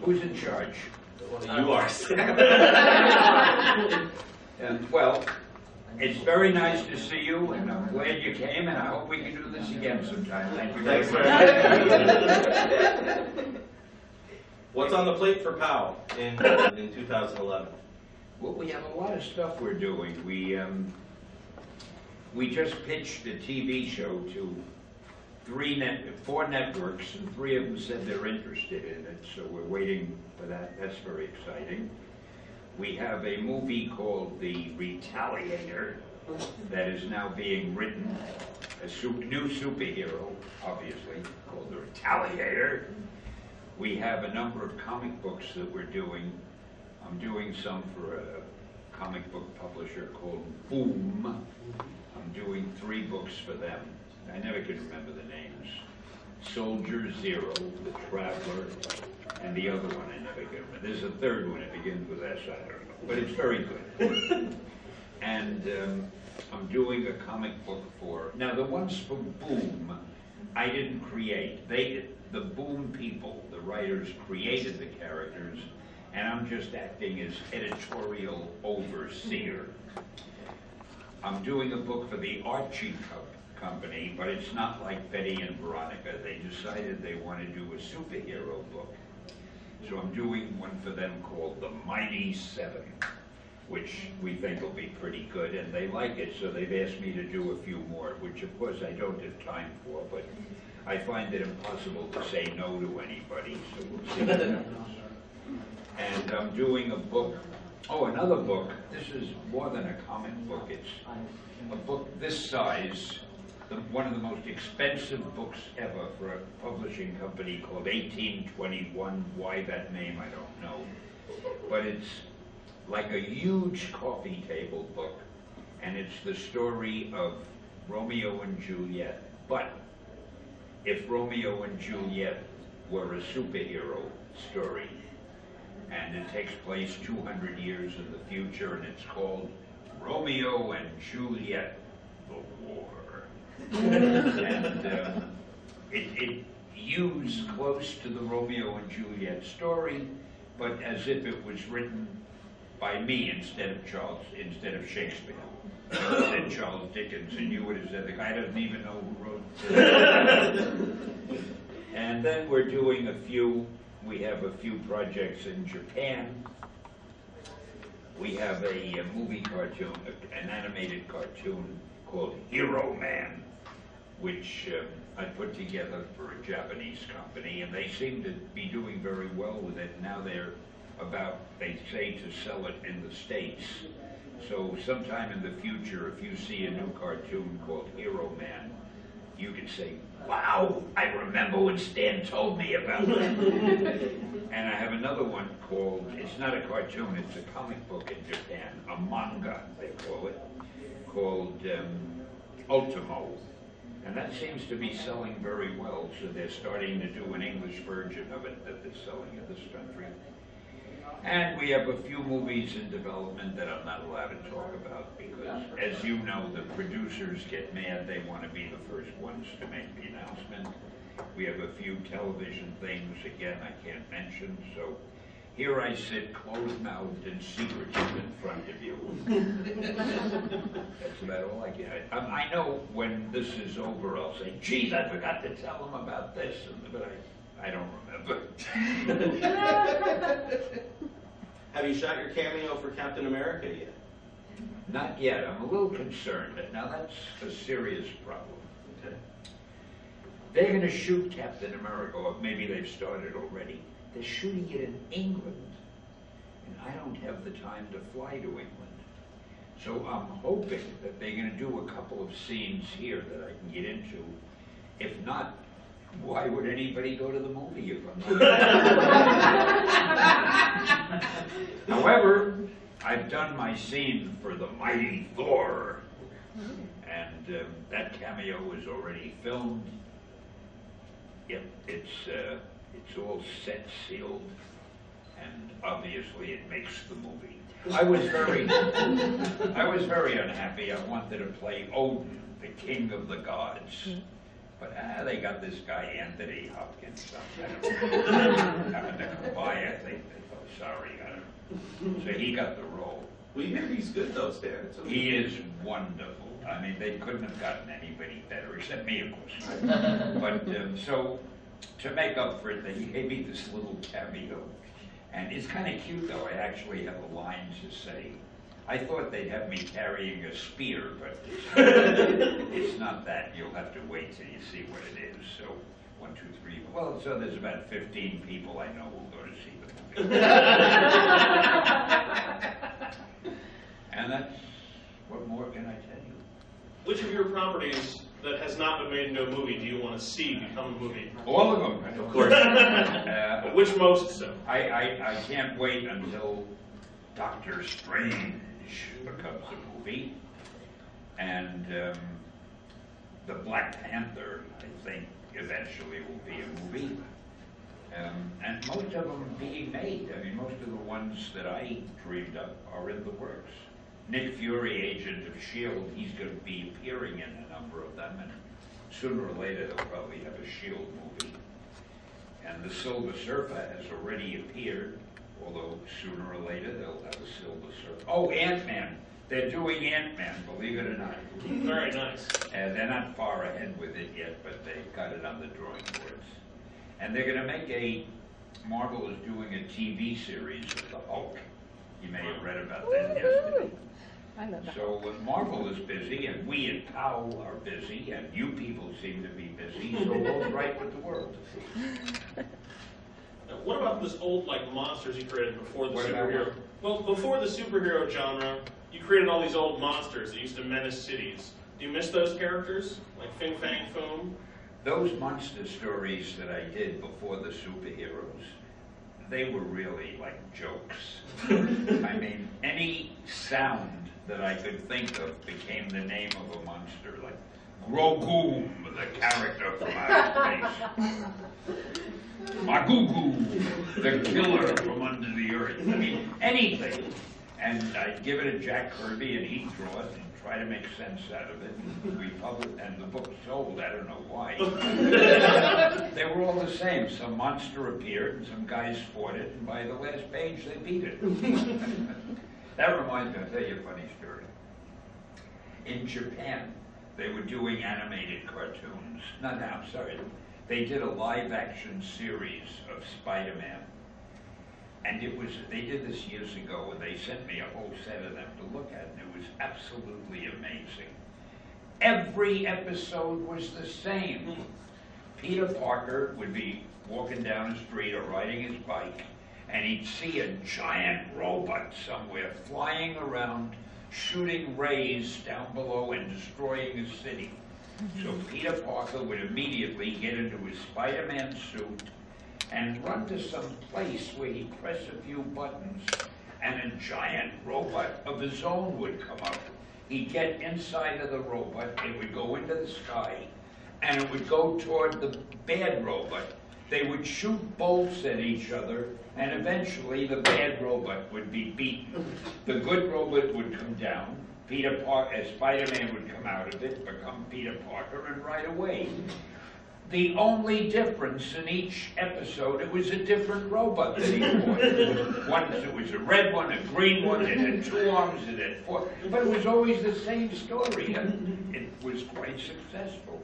Who's in charge? You are. Well, it's very nice to see you, and I'm glad you came, and I hope we can do this again sometime. Thank you very much. What's on the plate for POW in 2011? Well, we have a lot of stuff we're doing. We just pitched a TV show to 4 networks, and 3 of them said they're interested in it, so we're waiting for that. That's very exciting. We have a movie called The Retaliator that is now being written, a new superhero, obviously, called The Retaliator. We have a number of comic books that we're doing. I'm doing some for a comic book publisher called Boom. I'm doing 3 books for them. I never can remember the names. Soldier Zero, The Traveler, and the other one I never can remember. There's a 3rd one, it begins with S, I don't know. But it's very good. And I'm doing a comic book for, now the ones for Boom, I didn't create. The Boom people, the writers, created the characters, and I'm just acting as editorial overseer. I'm doing a book for the Archie Company, but it's not like Betty and Veronica. They decided they want to do a superhero book. So I'm doing one for them called The Mighty Seven, which we think will be pretty good, and they like it, so they've asked me to do a few more, which of course I don't have time for, but I find it impossible to say no to anybody, so we'll see what happens. And I'm doing a book, another book. This is more than a comic book. It's a book this size, one of the most expensive books ever for a publishing company called 1821. Why that name, I don't know. But it's like a huge coffee table book, and it's the story of Romeo and Juliet. But if Romeo and Juliet were a superhero story, and it takes place 200 years in the future, and it's called Romeo and Juliet, the War. And it used close to the Romeo and Juliet story, but as if it was written by me instead of Shakespeare. I said Charles Dickens, and you would have said the guy doesn't even know who wrote it. And then we're doing we have a few projects in Japan. We have a movie cartoon, an animated cartoon called Hero Man, which I put together for a Japanese company, and they seem to be doing very well with it. Now they say to sell it in the States. So sometime in the future, if you see a new cartoon called Hero Man, you can say, wow, I remember when Stan told me about that. And I have another one called, it's not a cartoon, it's a comic book in Japan, a manga, they call it, called Ultimo. And that seems to be selling very well, so they're starting to do an English version of it that they're selling in this country. And we have a few movies in development that I'm not allowed to talk about because, as you know, the producers get mad. They want to be the first ones to make the announcement. We have a few television things, again, I can't mention. So here I sit closed-mouthed and secretive in front of you. That's about all I can. I know when this is over, I'll say, geez, I forgot to tell them about this, but I don't remember. Have you shot your cameo for Captain America yet? Not yet. I'm a little concerned. Now that's a serious problem. Okay. They're going to shoot Captain America, or maybe they've started already. They're shooting it in England, and I don't have the time to fly to England. So I'm hoping that they're going to do a couple of scenes here that I can get into. If not, why would anybody go to the movie if I'm not? However, I've done my scene for the mighty Thor, and that cameo is already filmed. Yep, it's all set, sealed, and obviously it makes the movie. I was very unhappy. I wanted to play Odin, the king of the gods. But they got this guy, Anthony Hopkins, happened to come by, I think. They thought, sorry, so he got the role. We hear he's good though, Stan. He is wonderful. I mean, they couldn't have gotten anybody better, except me, of course. But so, to make up for it, they gave me this little cameo. And it's kind of cute, though. I actually have a line to say. I thought they'd have me carrying a spear, but it's not that. You'll have to wait till you see what it is. So, 1, 2, 3. Well, so there's about 15 people I know will go to see the movie. And that's, what more can I tell you? Which of your properties that has not been made into a movie do you want to see become a movie? All of them. Of course. But which most so? I can't wait until Doctor Strange becomes a movie, and the Black Panther, I think, eventually will be a movie. And most of them being made. I mean, most of the ones that I dreamed up are in the works. Nick Fury, Agent of S.H.I.E.L.D., he's going to be appearing in a number of them, and sooner or later they'll probably have a S.H.I.E.L.D. movie. And the Silver Surfer has already appeared, although sooner or later they'll have a Silver Surfer. Oh, Ant-Man. They're doing Ant-Man, believe it or not. Very nice. They're not far ahead with it yet, but they've got it on the drawing boards. And they're going to make Marvel is doing a TV series of the Hulk. You may have read about that yesterday. I know that. So Marvel is busy, and we at POW are busy, and you people seem to be busy, so all's right with the world. Now, what about this old monsters you created before the What about superhero? Well, before the superhero genre, you created all these old monsters that used to menace cities. Do you miss those characters, like Fin Fang Foom? Those monster stories that I did before the superheroes, they were really like jokes. I mean, any sound that I could think of became the name of a monster, like Grogoom, the character from outer space. Magoo, the killer from under the earth. I mean, anything. And I'd give it to Jack Kirby, and he'd draw it and try to make sense out of it. We published, and the book sold. I don't know why. They were all the same. Some monster appeared, and some guys fought it, and by the last page, they beat it. That reminds me, I'll tell you a funny story. In Japan, they were doing animated cartoons. No, I'm sorry. They did a live-action series of Spider-Man. And they did this years ago, and they sent me a whole set of them to look at, and it was absolutely amazing. Every episode was the same. Peter Parker would be walking down the street or riding his bike, and he'd see a giant robot somewhere flying around, shooting rays down below and destroying a city. So Peter Parker would immediately get into his Spider-Man suit and run to some place where he'd press a few buttons, and a giant robot of his own would come up. He'd get inside of the robot, it would go into the sky, and it would go toward the bad robot. They would shoot bolts at each other, and eventually the bad robot would be beaten. The good robot would come down, Spider-Man would come out of it, become Peter Parker, and ride away. The only difference in each episode, it was a different robot that he fought. Once it was a red one, a green one, it had 2 arms, it had 4, but it was always the same story, and it was quite successful.